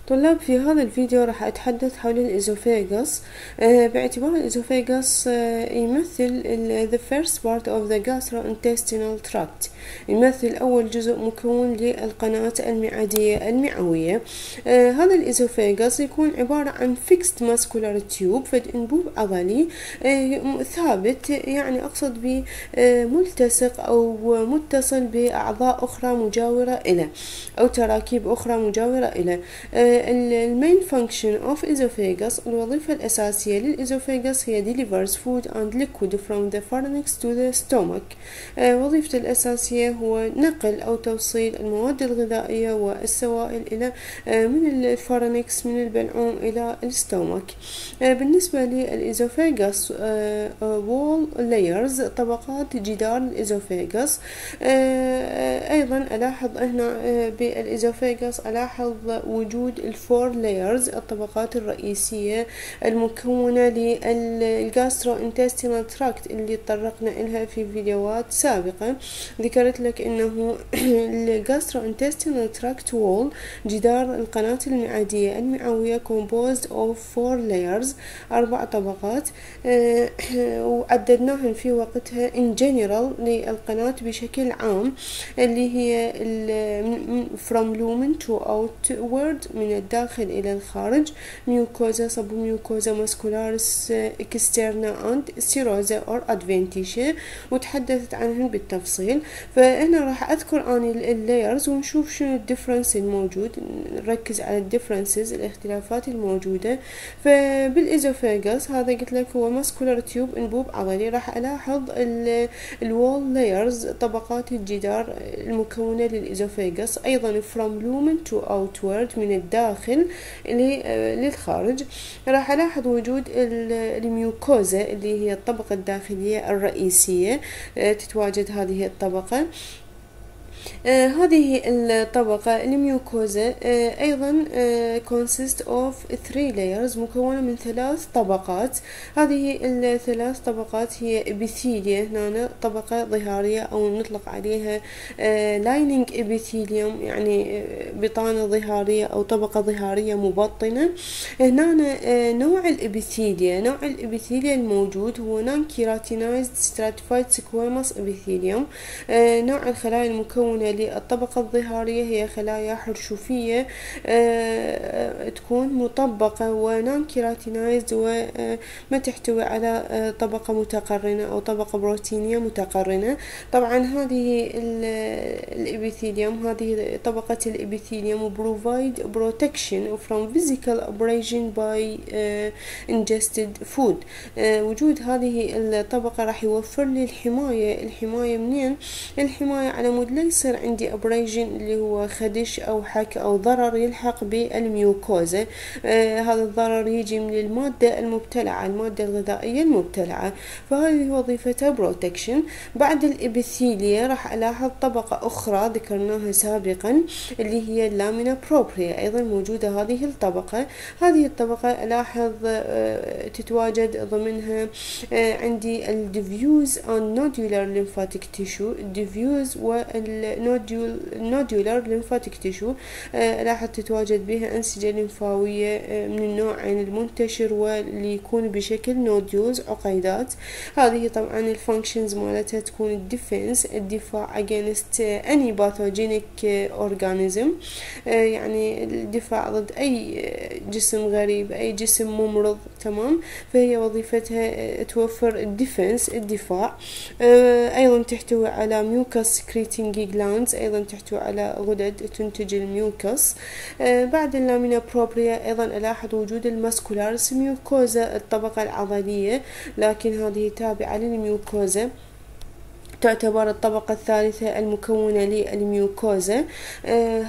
طلاب، في هذا الفيديو راح أتحدث حول الإزوفيغاس. باعتبار الإزوفيغاس يمثل the first part of the gastrointestinal tract، يمثل أول جزء مكون للقناة المعدية المعوية. هذا الإزوفيغاس يكون عبارة عن fixed muscular tube، فد أنبوب عضلي ثابت، يعني أقصد به ملتصق أو متصل بأعضاء أخرى مجاورة إليه أو تراكيب أخرى مجاورة إليه. المين function of esophagus، الوظيفة الأساسية للإزوفيغاس هي delivers food and liquid from the pharynx to the stomach. وظيفته الأساسية هو نقل أو توصيل المواد الغذائية والسوائل إلى من الفارنكس، من البلعوم إلى الستومك. بالنسبة للإزوفيغاس wall layers، طبقات جدار الإزوفيغاس. أيضا ألاحظ هنا بالإزوفيغاس ألاحظ وجود الفور لايرز، الطبقات الرئيسية المكونة للجاسترو انتستينال تراكت اللي تطرقنا إلها في فيديوهات سابقة. ذكرت لك إنه الجاسترو انتستينال تراكت وول، جدار القناة المعدية المعوية composed of four layers، 4 طبقات، وعددناهن في وقتها in general للقناة بشكل عام، اللي هي from lumen to outward، من الداخل إلى الخارج، ميوكوزا، سبميوكوزا، ماسكولاريس، اكسترنا and سيروزا or adventitia، وتحدثت عنهن بالتفصيل. فهنا راح أذكر أني اللايرز ونشوف شنو الديفرنس الموجود، نركز على الديفرنسز، الاختلافات الموجودة. فبالإزوفيغاس هذا قلت لك هو ماسكولار تيوب، انبوب عضلي. راح ألاحظ الوول لايرز، طبقات الجدار المكونة للإزوفيغاس، أيضا from lumen to outward، من الداخل للخارج. راح ألاحظ وجود الميوكوزا اللي هي الطبقة الداخلية الرئيسية، تتواجد هذه الطبقة. هذه الطبقة الميوكوزا أيضا consist of 3 layers، مكونة من 3 طبقات. هذه ال3 طبقات هي epithelium، هنا طبقة ظهارية أو نطلق عليها lining epithelium، يعني بطانة ظهارية أو طبقة ظهارية مبطنة. هنا نوع الإبيثيليا الموجود هو non keratinized stratified squamous epithelium. نوع الخلايا المكونة للطبقة الظهارية هي خلايا حرشفية، تكون مطبقة ونان كيراتينايزد، وما تحتوي على طبقة متقرنة أو طبقة بروتينية متقرنة. طبعا هذه الإبيثيليوم، هذه طبقة الإبيثيليوم provide protection from physical abrasion by ingested food. وجود هذه الطبقة راح يوفر لي الحماية منين؟ الحماية على مود لا يصير عندي ابريجن اللي هو خدش او حك او ضرر يلحق بالميوكوزا. هذا الضرر يجي من المادة المبتلعة، المادة الغذائية المبتلعة، فهذه وظيفتها بروتكشن. بعد الابيثيليا راح الاحظ طبقة اخرى ذكرناها سابقا اللي هي اللامينا بروبريا، ايضا موجودة هذه الطبقة. هذه الطبقة الاحظ تتواجد ضمنها عندي الديفيوز and nodular lymphatic tissue، الديفيوز والنودولار lymphatic tissue. لاحظ تتواجد بها أنسجة لمفاوية من النوعين المنتشر واللي يكون بشكل نوديولز، عقيدات. هذه طبعا الفانكشنز مالتها تكون الدفاع against any pathogenic organism، يعني الدفاع ضد أي جسم غريب، أي جسم ممرض، تمام. فهي وظيفتها توفر الدفاع. أيضا تحتوي على mucus secreting glands، أيضا تحتوي على غدد تنتج الميوكس. بعد اللامينا بروبريا أيضا ألاحظ وجود الماسكولاريس ميوكوزا، الطبقة العضلية، لكن هذه تابعة للميوكوزا، تعتبر الطبقة الثالثة المكونة للميوكوزا.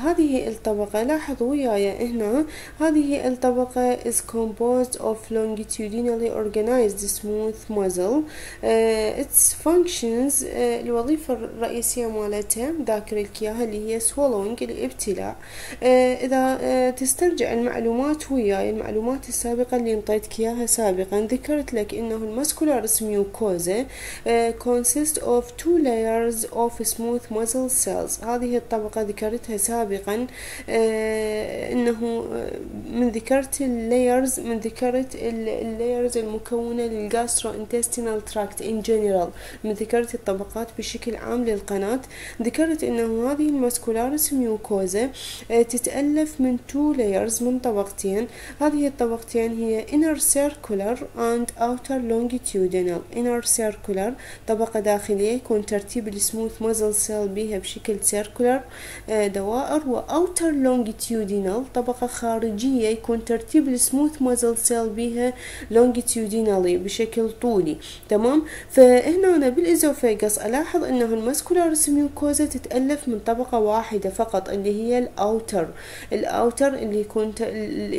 هذه الطبقة لاحظ وياي هنا، هذه الطبقة is composed of longitudinally organized smooth muscle. its functions، الوظيفة الرئيسية مالتها ذاكر لك اياها اللي هي swallowing، الابتلاع. إذا تسترجع المعلومات وياي، المعلومات السابقة اللي انطيتك اياها سابقا، ذكرت لك انه الماسكولاريس ميوكوزا consist of two layers of smooth muscle cells. هذه الطبقة ذكرتها سابقا انه من ذكرت اللايرز، من ذكرت اللايرز المكونة للجاستروانتستينال تراكت in general، من ذكرت الطبقات بشكل عام للقناة. ذكرت انه هذه الماسكولاريس ميوكوزا تتألف من two layers، من طبقتين. هذه الطبقتين هي inner circular and outer longitudinal. inner circular طبقة داخلية يكون ترتيب السموث مازل سيل بها بشكل circular دوائر، و outer longitudinal طبقة خارجية يكون ترتيب السموث مازل سيل بها longitudinally بشكل طولي. تمام. فهنا بالإزوفيغاس ألاحظ أنه الماسكولاريس ميوكوزا تتألف من طبقة واحدة فقط اللي هي الأوتر اللي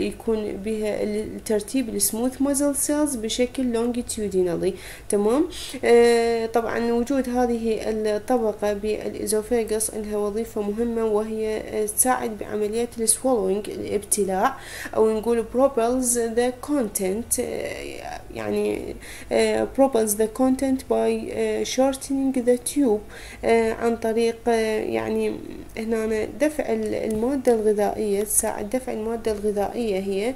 يكون بها ترتيب السموث مازل سيلز بشكل longitudinally. تمام. طبعا وجود هذه الطبقة بالإزوفيغاس لها وظيفة مهمة، وهي تساعد بعملية السوالوينج الابتلاع، أو نقول propels the content، يعني propels the content by shortening the tube، عن طريق يعني هنا دفع المادة الغذائية، تساعد دفع المادة الغذائية هي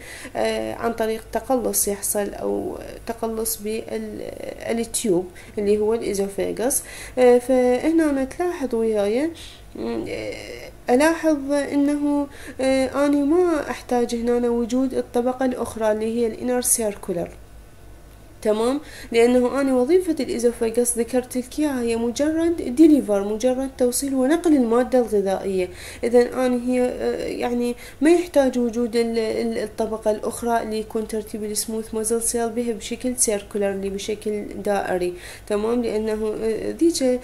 عن طريق تقلص يحصل، أو تقلص بالتيوب اللي هو الإزوفيغاس. فهنا تلاحظ وياي ألاحظ أنه أنا ما أحتاج هنا وجود الطبقة الأخرى اللي هي الانر سيركولر. تمام. لأنه أنا وظيفة الإزوفيغاس ذكرت لك إياها هي مجرد ديليفر، مجرد توصيل ونقل المادة الغذائية. إذا أنا هي يعني ما يحتاج وجود الطبقة الأخرى اللي يكون ترتيب السموث مازل سيل بها بشكل سيركولارلي، بشكل دائري. تمام. لأنه ذيك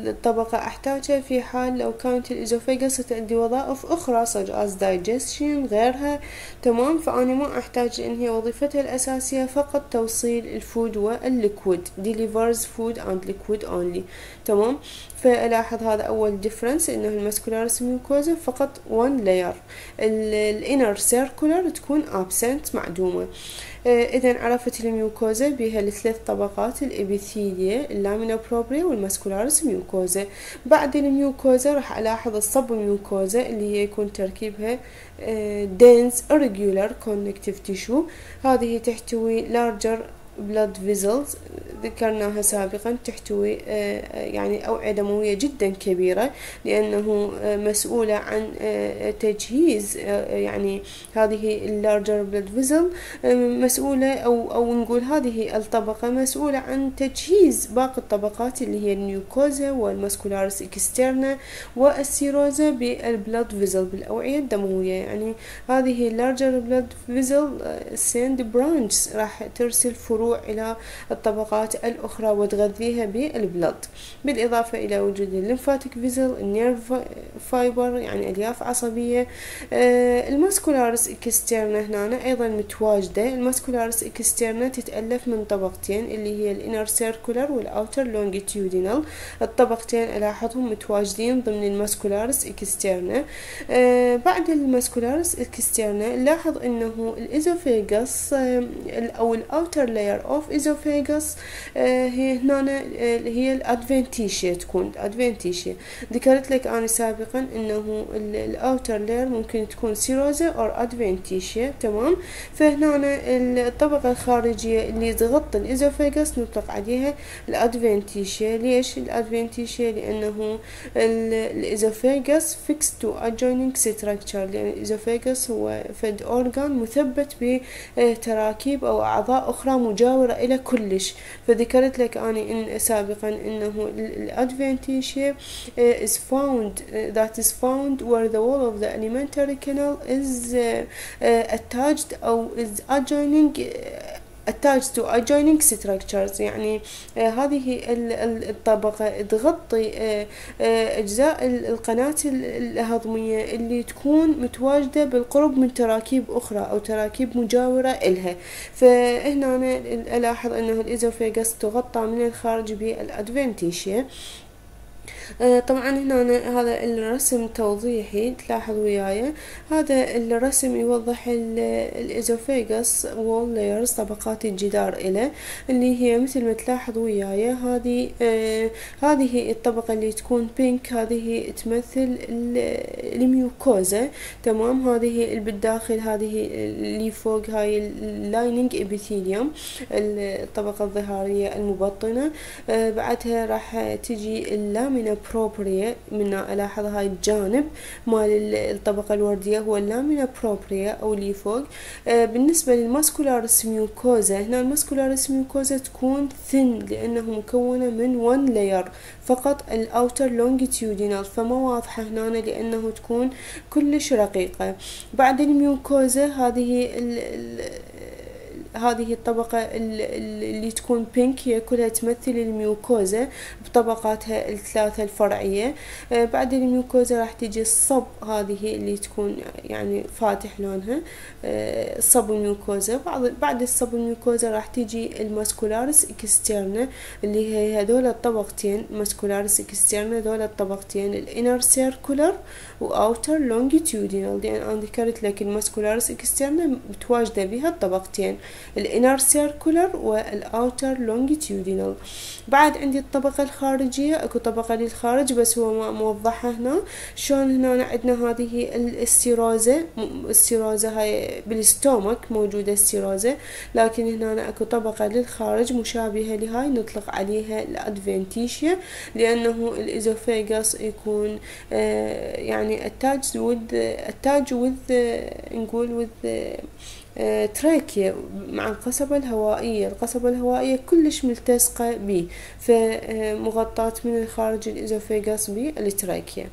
الطبقة أحتاجها في حال لو كانت الإزوفيغاس تؤدي وظائف أخرى such as digestion غيرها. تمام. فأنا ما أحتاج إن هي وظيفتها الأساسية فقط توصيل الفود والليكويد، delivers food and liquid only. تمام. فألاحظ هذا أول difference، إنه الماسكولاريس ميوكوزا فقط one layer، الانر سيركولر تكون absent معدومة. إذا عرفت الميوكوزا بها الثلاث طبقات، الإبيثيلية، اللامينا بروبريا، والماسكولاريس ميوكوزا. بعد الميوكوزا راح ألاحظ الصب ميوكوزا اللي هي يكون تركيبها dense irregular connective tissue. هذه تحتوي larger blood vessels، ذكرناها سابقا، تحتوي يعني أوعية دموية جدا كبيرة، لأنه مسؤولة عن تجهيز يعني هذه اللارجر بلاد فيزل مسؤولة أو نقول هذه الطبقة مسؤولة عن تجهيز باقي الطبقات اللي هي الميوكوزا والماسكولاريس اكسترنا والسيروزا بالبلاد فيزل، بالأوعية الدموية. يعني هذه اللارجر بلاد فيزل سيند برانش راح ترسل فروع إلى الطبقات الأخرى وتغذيها بالبلد، بالإضافة إلى وجود الليمفاتيك فيزل، النيرف فايبر يعني ألياف عصبية. الماسكولاريس اكسترنا هنا أيضا متواجدة. الماسكولاريس اكسترنا تتألف من طبقتين اللي هي الانر سيركولر والأوتر لونجيتيودينال. الطبقتين ألاحظهم متواجدين ضمن الماسكولاريس اكسترنا. بعد الماسكولاريس اكسترنا نلاحظ أنه الإزوفيغاس أو الأوتر لاير اوف إزوفيغاس هي هنا هي الادفنتيشيا، تكون ادفنتيشيا. ذكرت لك أنا سابقا أنه الأوتر لاير ممكن تكون سيروزا أو ادفنتيشيا. تمام. فهنا الطبقة الخارجية اللي تغطي الإزوفيغاس نطلق عليها الادفنتيشيا. ليش الادفنتيشيا؟ لأنه الإزوفيغاس fixed to adjoining structure، لأن الإزوفيغاس هو فد أورغان مثبت بتراكيب أو أعضاء أخرى مجاورة إلى كلش. فذكرت لك أنا إن سابقا إنه الادفنتيشيا that is found where the wall of the alimentary canal is attached أو is attached to adjoining structures. يعني هذه الطبقة تغطي أجزاء القناة الهضمية اللي تكون متواجدة بالقرب من تراكيب أخرى أو تراكيب مجاورة إلها. فهنا ألاحظ أنه الإزوفيغاس تغطى من الخارج بالأدفنتيشيا. طبعا هنا هذا الرسم توضيحي، تلاحظ وياي هذا الرسم يوضح الإزوفيغاس وول لايرز، طبقات الجدار إله، اللي هي مثل ما تلاحظ وياي هذه الطبقة اللي تكون بينك، هذه تمثل الميوكوزا، تمام. هذه اللي بالداخل، هذه اللي فوق هاي اللايننج ابيثيليوم، الطبقة الظهارية المبطنة. بعدها راح تجي اللامينا بروبريا، من الاحظ هاي الجانب مال الطبقة الوردية هو اللامينا بروبريا او اللي فوق. بالنسبة للماسكولاريس ميوكوزا، هنا الماسكولاريس ميوكوزا تكون ثين لانه مكونة من 1 لاير فقط، الاوتر لونجيتيودينال، فما واضحة هنا لانه تكون كلش رقيقة. بعد الميوكوزا هذه الطبقة اللي تكون بينك هي كلها تمثل الميوكوزا بطبقاتها الثلاثة الفرعية. بعد الميوكوزا راح تجي الصب، هذه اللي تكون يعني فاتح لونها، الصب الميوكوزا. بعد الصب الميوكوزا راح تجي الماسكولاريس اكسترنا، اللي هي هذول الطبقتين، ماسكولاريس اكسترنا هذول الطبقتين، الانر سيركولر واوتر لونجيتيودينال، لان انا ذكرت لك الماسكولاريس اكسترنا متواجدة بها الطبقتين، الانر سيركولر والاوتر لونجيتيودينال. بعد عندي الطبقة الخارجية، اكو طبقة للخارج بس هو ما موضحة هنا. شلون هنا عندنا هذه الستيروزا، هاي بالستومك موجودة الستيروزا، لكن هنا اكو طبقة للخارج مشابهة لهاي نطلق عليها الادفنتيشيا، لانه الازوفيغاس يكون يعني اتاج نقول تراكيا مع القصبة الهوائية، القصبة الهوائية كلش ملتصقة به، فمغطاة من الخارج الإزوفيغاس بالتراكيا.